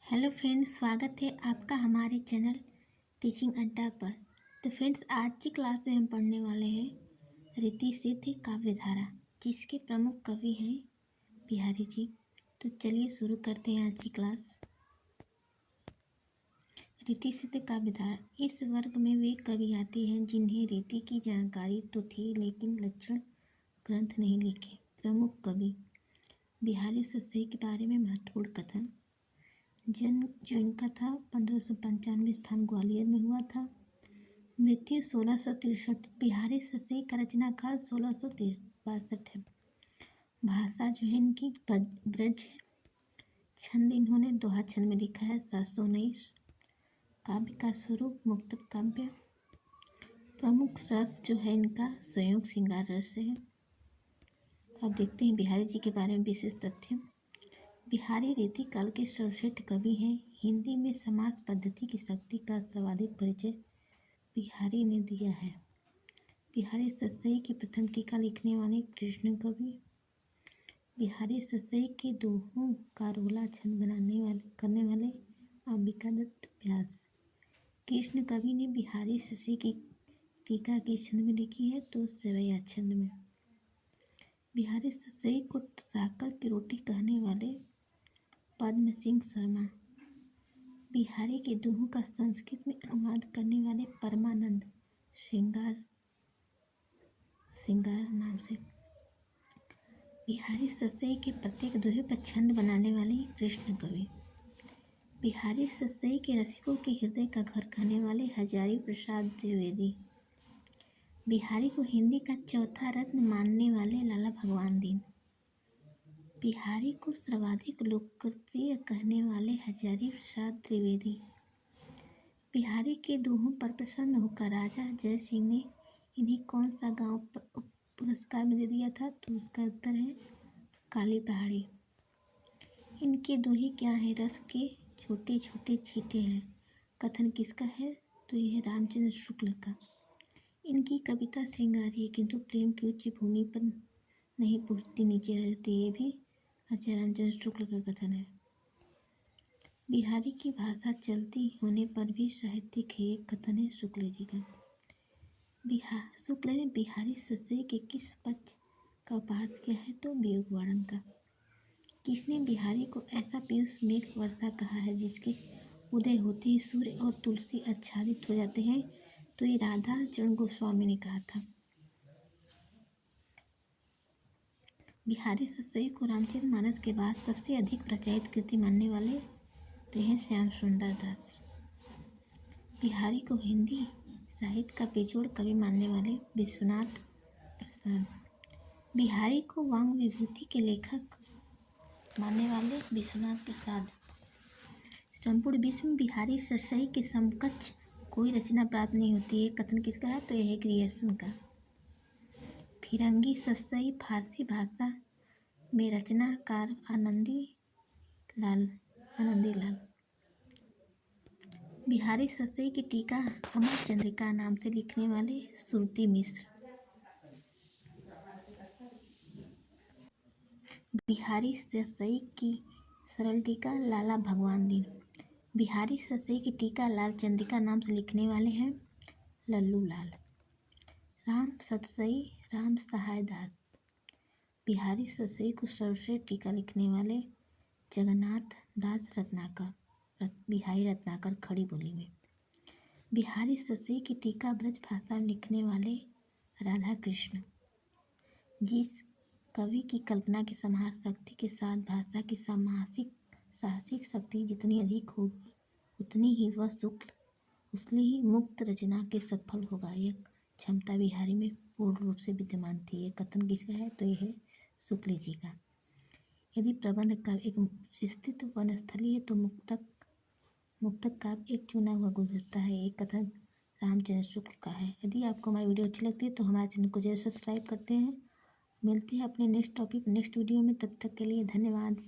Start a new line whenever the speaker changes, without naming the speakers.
Hello friends, स्वागत है आपका हमारे चैनल टीचिंग अड्डा पर। तो फ्रेंड्स, आज की क्लास में हम पढ़ने वाले हैं रीति सिद्ध काव्यधारा, जिसके प्रमुख कवि हैं बिहारी जी। तो चलिए शुरू करते हैं आज की क्लास। रीति सिद्ध काव्यधारा, इस वर्ग में वे कवि आते हैं जिन्हें रीति की जानकारी तो थी लेकिन लक्षण ग्रंथ नहीं लिखे। प्रमुख कवि बिहारी सस्सई के बारे में महत्वपूर्ण कथन। जन्म जो इनका था 1595 स्थान ग्वालियर में हुआ था। मृत्यु 1663। बिहारी सस्सई का रचना काल 1662 है। भाषा जो है इनकी ब्रज है। छंद इन्होंने दोहा छंद में लिखा है 719। काव्य का स्वरूप मुक्त काव्य। प्रमुख रस जो है इनका संयोग श्रृंगार रस है। अब देखते हैं बिहारी जी के बारे में विशेष तथ्य। बिहारी रीति काल के सर्वश्रेष्ठ कवि हैं। हिंदी में समास पद्धति की शक्ति का सर्वाधिक परिचय बिहारी ने दिया है। बिहारी सस्सई की प्रथम टीका लिखने वाले कृष्ण कवि। बिहारी सस्सई के दोहों का रोला छंद करने वाले अंबिका दत्त व्यास। कृष्ण कवि ने बिहारी सस्सई की टीका किस छंद में लिखी है? तो सवैया छंद में। बिहारी सस्सई को साकर की रोटी कहने वाले पद्म सिंह शर्मा। बिहारी के दोहों का संस्कृत में अनुवाद करने वाले परमानंद श्रृंगार नाम से। बिहारी सस्सई के प्रत्येक दोहे पर छंद बनाने वाले कृष्ण कवि। बिहारी सस्सई के रसिकों के हृदय का घर कहने वाले हजारी प्रसाद द्विवेदी। बिहारी को हिंदी का चौथा रत्न मानने वाले लाला भगवान दीन। बिहारी को सर्वाधिक लोकप्रिय कहने वाले हजारी प्रसाद द्विवेदी। बिहारी के दोहों पर प्रसन्न होकर राजा जय सिंह ने इन्हें कौन सा गांव पुरस्कार में दे दिया था? तो उसका उत्तर है काली पहाड़ी। इनके दोहे क्या है? रस के छोटे छोटे छींटे हैं। कथन किसका है? तो यह है रामचंद्र शुक्ल का। इनकी कविता श्रृंगारी है किंतु प्रेम की उच्च भूमि पर नहीं पहुँचती, नीचे रहती। ये भी अच्छा रामचंद्र शुक्ल का कथन है। बिहारी की भाषा चलती होने पर भी साहित्यिक है, एक कथन है शुक्ल जी का। शुक्ल ने बिहारी सस्सई के किस पक्ष का उपहास किया है? तो वियोग वर्णन का। किसने बिहारी को ऐसा पीयूष मेघ वर्षा कहा है जिसके उदय होते ही सूर्य और तुलसी आच्छादित हो जाते हैं? तो ये राधा चरण गोस्वामी ने कहा था। बिहारी सस्सई को रामचरितमानस के बाद सबसे अधिक प्रचलित कृति मानने वाले तो हैं श्याम सुंदर दास। बिहारी को हिंदी साहित्य का बेजोड़ कवि मानने वाले विश्वनाथ प्रसाद। बिहारी को वांग विभूति के लेखक मानने वाले विश्वनाथ प्रसाद। संपूर्ण विश्व में बिहारी सस्सई के समकक्ष कोई रचना प्राप्त नहीं होती है। कथन किसका है? तो यह है ग्रियर्सन का। फिरंगी सस्सई फारसी भाषा में रचनाकार आनंदी लाल। बिहारी सस्सई की टीका अमर चंद्रिका नाम से लिखने वाले श्रुति मिश्र। बिहारी सस्सई की सरल टीका लाला भगवान दीन। बिहारी सस्सई की टीका लाल चंद्रिका नाम से लिखने वाले हैं लल्लू लाल। राम सतसई राम सहाय दास। बिहारी सस्सई को सर्वश्रेष्ठ टीका लिखने वाले जगन्नाथ दास रत्नाकर, बिहारी रत्नाकर खड़ी बोली में। बिहारी सस्सई की टीका ब्रज भाषा में लिखने वाले राधा कृष्ण। जिस कवि की कल्पना की समाहार शक्ति के साथ भाषा की साहसिक शक्ति जितनी अधिक होगी उतनी ही वह शुक्ल उतनी ही मुक्त रचना के सफल होगा। यह क्षमता बिहारी में पूर्ण रूप से विद्यमान थी। ये कथन किसका है? तो यह है शुक्ल जी का। यदि प्रबंध काव्य एक विस्तृत वनस्थली है तो मुक्तक काव्य एक चुना हुआ गुलदस्ता है। एक कथन रामचंद्र शुक्ल का है। यदि आपको हमारी वीडियो अच्छी लगती है तो हमारे चैनल को जरूर सब्सक्राइब करते हैं। मिलते हैं अपने नेक्स्ट वीडियो में। तब तक के लिए धन्यवाद।